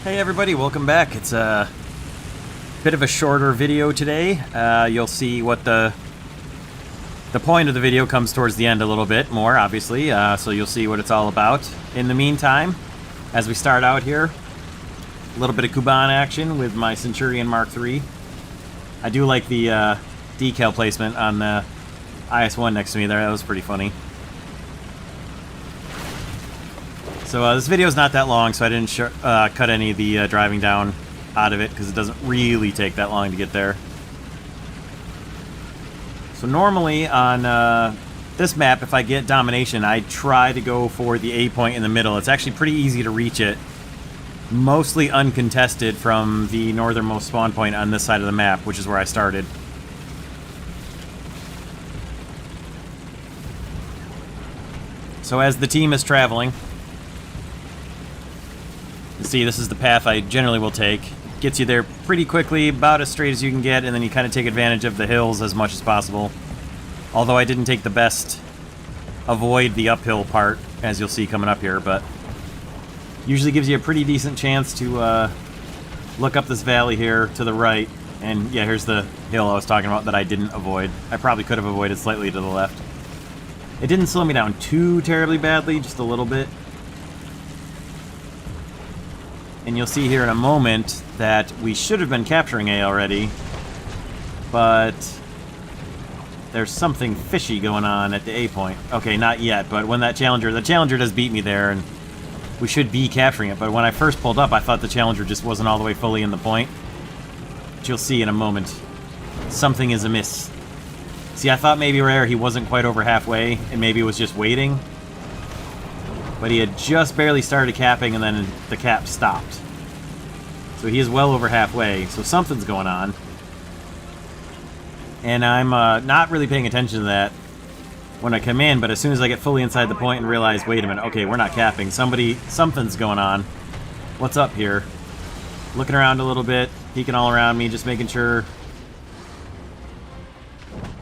Hey everybody, welcome back. It's a bit of a shorter video today. You'll see what the point of the video comes towards the end a little bit more, obviously, so you'll see what it's all about. In the meantime, as we start out here, a little bit of Kuban action with my Centurion Mk.3. I do like the decal placement on the IS-1 next to me there. That was pretty funny. So this video is not that long, so I didn't cut any of the driving down out of it because it doesn't really take that long to get there. So normally on this map, if I get domination, I try to go for the A point in the middle. It's actually pretty easy to reach it, mostly uncontested from the northernmost spawn point on this side of the map, which is where I started. So as the team is traveling, you see, this is the path I generally will take. Gets you there pretty quickly, about as straight as you can get, and then you kind of take advantage of the hills as much as possible. Although I didn't take the best avoid the uphill part, as you'll see coming up here, but usually gives you a pretty decent chance to look up this valley here to the right. And yeah, here's the hill I was talking about that I didn't avoid. I probably could have avoided slightly to the left. It didn't slow me down too terribly badly, just a little bit. And you'll see here in a moment that we should have been capturing A already, but there's something fishy going on at the A point. Okay, not yet, but when the Challenger does beat me there, and we should be capturing it, but when I first pulled up, I thought the Challenger just wasn't all the way fully in the point. But you'll see in a moment, something is amiss. See, I thought maybe Rare, he wasn't quite over halfway, and maybe it was just waiting. But he had just barely started capping, and then the cap stopped. So he is well over halfway, so something's going on. And I'm not really paying attention to that when I come in, but as soon as I get fully inside the point and realize, wait a minute, okay, we're not capping. Something's going on. What's up here? Looking around a little bit, peeking all around me, just making sure.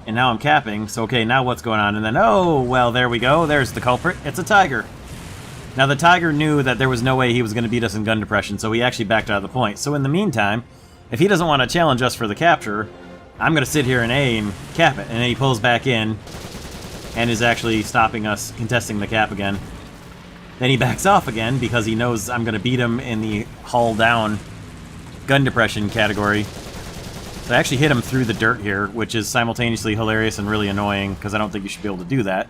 And now I'm capping, so okay, now what's going on? And then, oh, well, there we go. There's the culprit. It's a Tiger. Now, the Tiger knew that there was no way he was going to beat us in gun depression, so he actually backed out of the point. So in the meantime, if he doesn't want to challenge us for the capture, I'm going to sit here in A and cap it. And then he pulls back in and is actually stopping us contesting the cap again. Then he backs off again because he knows I'm going to beat him in the hull down gun depression category. So I actually hit him through the dirt here, which is simultaneously hilarious and really annoying because I don't think you should be able to do that.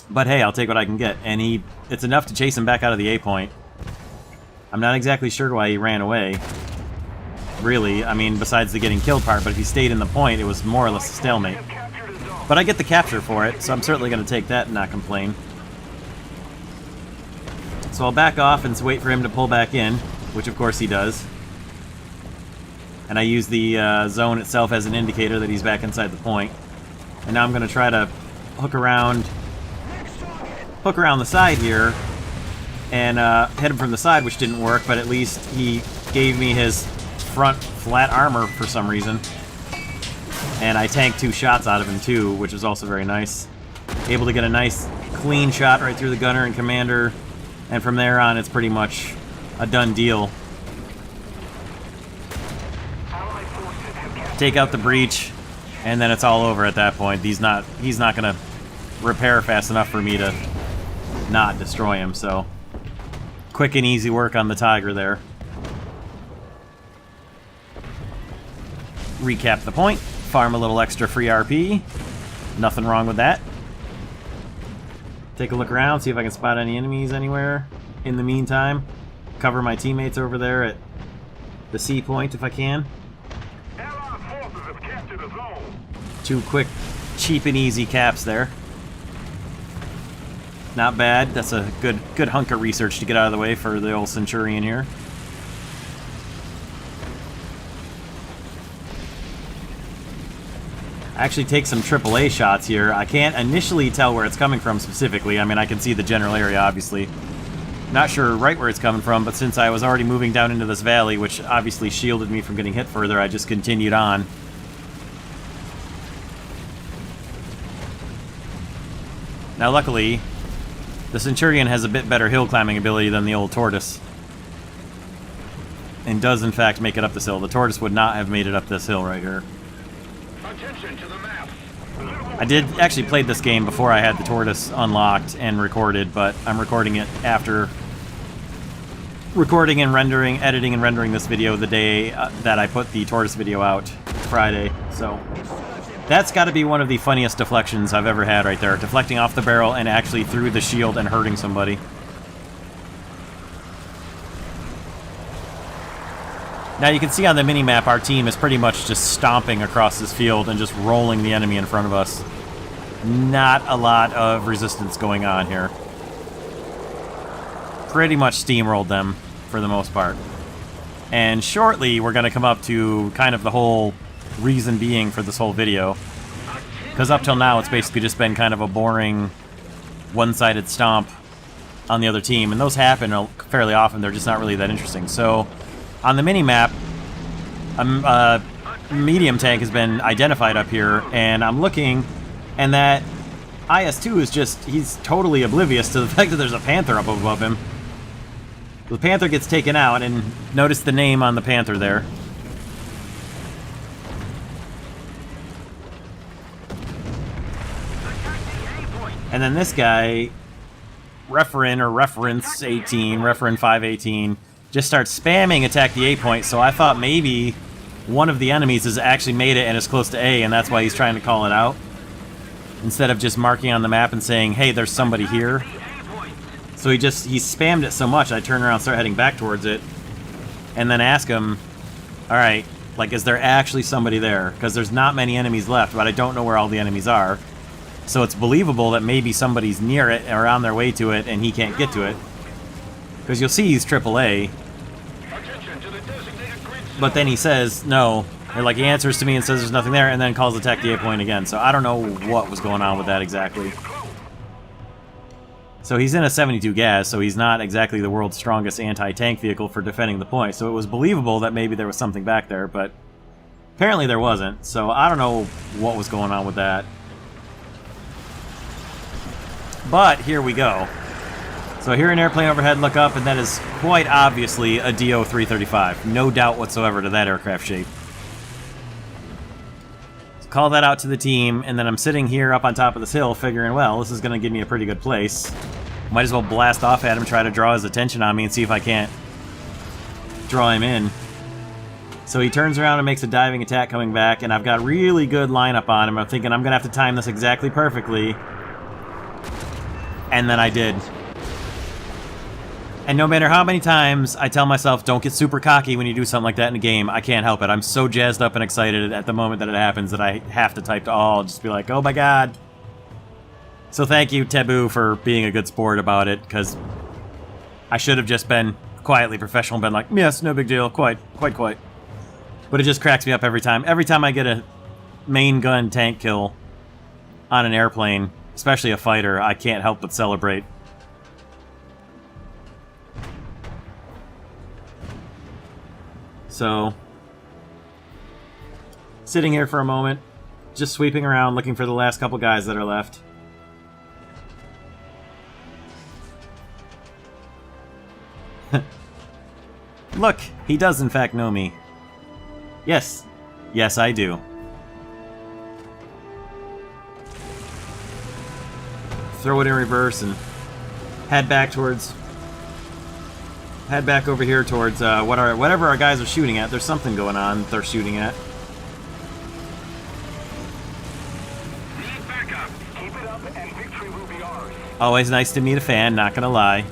But hey, I'll take what I can get. And it's enough to chase him back out of the A point. I'm not exactly sure why he ran away. Really, I mean, besides the getting killed part, but if he stayed in the point, it was more or less a stalemate. But I get the capture for it, so I'm certainly going to take that and not complain. So I'll back off and wait for him to pull back in, which of course he does. And I use the zone itself as an indicator that he's back inside the point. And now I'm going to try to hook around the side here and hit him from the side, which didn't work, but at least he gave me his front flat armor for some reason. And I tanked 2 shots out of him too, which was also very nice. Able to get a nice clean shot right through the gunner and commander, and from there on it's pretty much a done deal. Take out the breach, and then it's all over at that point. He's not gonna repair fast enough for me to not destroy him, so quick and easy work on the Tiger there. Recap the point, farm a little extra free RP. Nothing wrong with that. Take a look around, see if I can spot any enemies anywhere. In the meantime, cover my teammates over there at the C point if I can. 2 quick, cheap and easy caps there. Not bad. That's a good hunk of research to get out of the way for the old Centurion here. I actually take some AAA shots here. I can't initially tell where it's coming from specifically. I mean, I can see the general area, obviously. Not sure right where it's coming from, but since I was already moving down into this valley, which obviously shielded me from getting hit further, I just continued on. Now, luckily, The Centurion has a bit better hill climbing ability than the old Tortoise. And does, in fact, make it up this hill. The Tortoise would not have made it up this hill right here. Attention to the map. I did actually play this game before I had the Tortoise unlocked and recorded, but I'm recording it after recording and rendering, editing and rendering this video the day that I put the Tortoise video out, Friday. So that's got to be one of the funniest deflections I've ever had right there. Deflecting off the barrel and actually through the shield and hurting somebody. Now you can see on the minimap our team is pretty much just stomping across this field and just rolling the enemy in front of us. Not a lot of resistance going on here. Pretty much steamrolled them for the most part. And shortly we're going to come up to kind of the whole reason being for this whole video. Because up till now it's basically just been kind of a boring one-sided stomp on the other team. And those happen fairly often, they're just not really that interesting. So on the mini-map, a medium tank has been identified up here, and I'm looking, and that IS-2 is just, he's totally oblivious to the fact that there's a Panther up above him. The Panther gets taken out, and notice the name on the Panther there. And then this guy, Reference 18, Referent 518, just starts spamming attack the A point, so I thought maybe one of the enemies has actually made it and is close to A, and that's why he's trying to call it out. Instead of just marking on the map and saying, hey, there's somebody here. So he spammed it so much, I turn around and start heading back towards it, and then ask him, alright, like, is there actually somebody there? Because there's not many enemies left, but I don't know where all the enemies are. So it's believable that maybe somebody's near it or on their way to it, and he can't get to it. Because you'll see he's AAA. But then he says no. Or like he answers to me and says there's nothing there, and then calls attack the A point again. So I don't know what was going on with that exactly. So he's in a 72 gas, so he's not exactly the world's strongest anti-tank vehicle for defending the point. So it was believable that maybe there was something back there, but apparently there wasn't. So I don't know what was going on with that. But here we go. So I hear an airplane overhead, look up, and that is quite obviously a DO-335. No doubt whatsoever to that aircraft shape. So call that out to the team, and then I'm sitting here up on top of this hill figuring, well, this is going to give me a pretty good place. Might as well blast off at him, try to draw his attention on me, and see if I can't draw him in. So he turns around and makes a diving attack coming back, and I've got really good lineup on him. I'm thinking I'm going to have to time this exactly perfectly. And then I did. And no matter how many times I tell myself, don't get super cocky when you do something like that in a game, I can't help it. I'm so jazzed up and excited at the moment that it happens that I have to type to all, just be like, oh my god. So thank you, Taboo, for being a good sport about it, because I should have just been quietly professional and been like, yes, no big deal, quite. But it just cracks me up every time. Every time I get a main gun tank kill on an airplane, especially a fighter, I can't help but celebrate. So, sitting here for a moment, just sweeping around, looking for the last couple guys that are left. Look, he does in fact know me. Yes, I do. Throw it in reverse and head back over here towards whatever our guys are shooting at. There's something going on they're shooting at. Need backup. Keep it up and victory will be ours. Always nice to meet a fan, not gonna lie.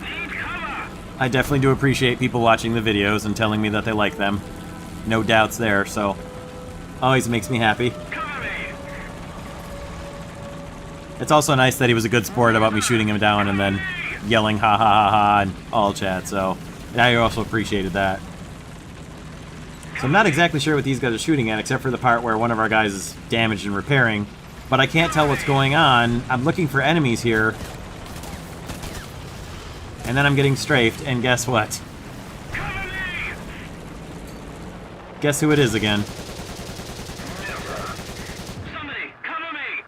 Need cover. I definitely do appreciate people watching the videos and telling me that they like them. No doubts there, so always makes me happy. Cover me. It's also nice that he was a good sport about me shooting him down and then yelling ha ha ha ha and all chat, so I also appreciated that. So I'm not exactly sure what these guys are shooting at, except for the part where one of our guys is damaged and repairing, but I can't tell what's going on. I'm looking for enemies here, and then I'm getting strafed, and guess what? Cover me. Guess who it is again? Somebody cover me.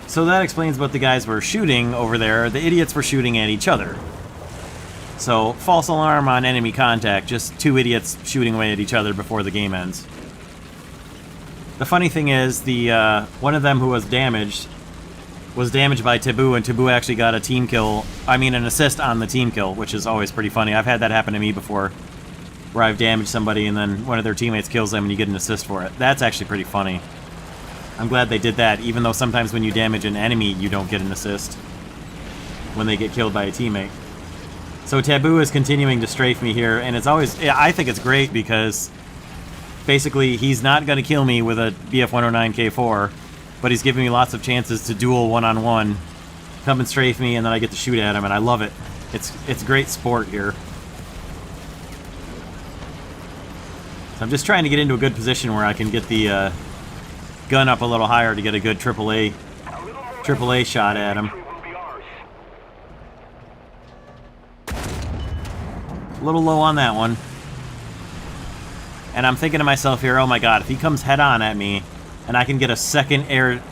So that explains what the guys were shooting over there. The idiots were shooting at each other. So, false alarm on enemy contact. Just two idiots shooting away at each other before the game ends. The funny thing is, the one of them who was damaged by Taboo, and Taboo actually got a team kill. I mean, an assist on the team kill, which is always pretty funny. I've had that happen to me before, where I've damaged somebody and then one of their teammates kills them and you get an assist for it. That's actually pretty funny. I'm glad they did that, even though sometimes when you damage an enemy, you don't get an assist when they get killed by a teammate. So Taboo is continuing to strafe me here, and it's always... I think it's great because basically he's not going to kill me with a BF-109K4, but he's giving me lots of chances to duel one-on-one, come and strafe me, and then I get to shoot at him, and I love it. It's great sport here. So I'm just trying to get into a good position where I can get the gun up a little higher to get a good AAA shot at him. A little low on that one. And I'm thinking to myself here, oh my god, if he comes head-on at me, and I can get a second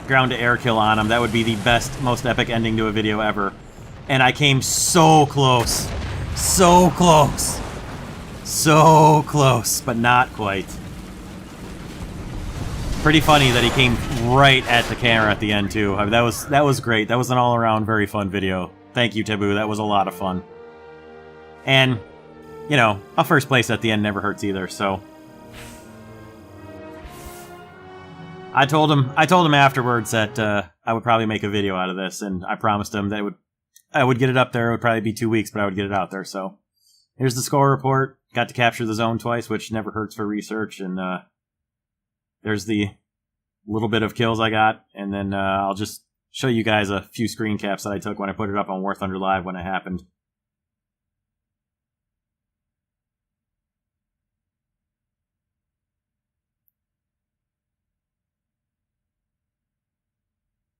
ground-to-air kill on him, that would be the best, most epic ending to a video ever. And I came so close. So close. So close, but not quite. Pretty funny that he came right at the camera at the end, too. I mean, that was great. That was an all-around very fun video. Thank you, Taboo. That was a lot of fun. And, you know, a first place at the end never hurts either, so... I told him afterwards that I would probably make a video out of this, and I promised him that I would get it up there. It would probably be 2 weeks, but I would get it out there. So here's the score report. Got to capture the zone twice, which never hurts for research. And there's the little bit of kills I got. And then I'll just show you guys a few screen caps that I took when I put it up on War Thunder Live when it happened.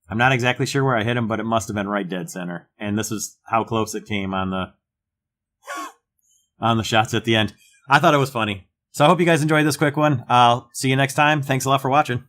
I'm not exactly sure where I hit him, but it must have been right dead center. And this is how close it came on the on the shots at the end. I thought it was funny. So I hope you guys enjoyed this quick one. I'll see you next time. Thanks a lot for watching.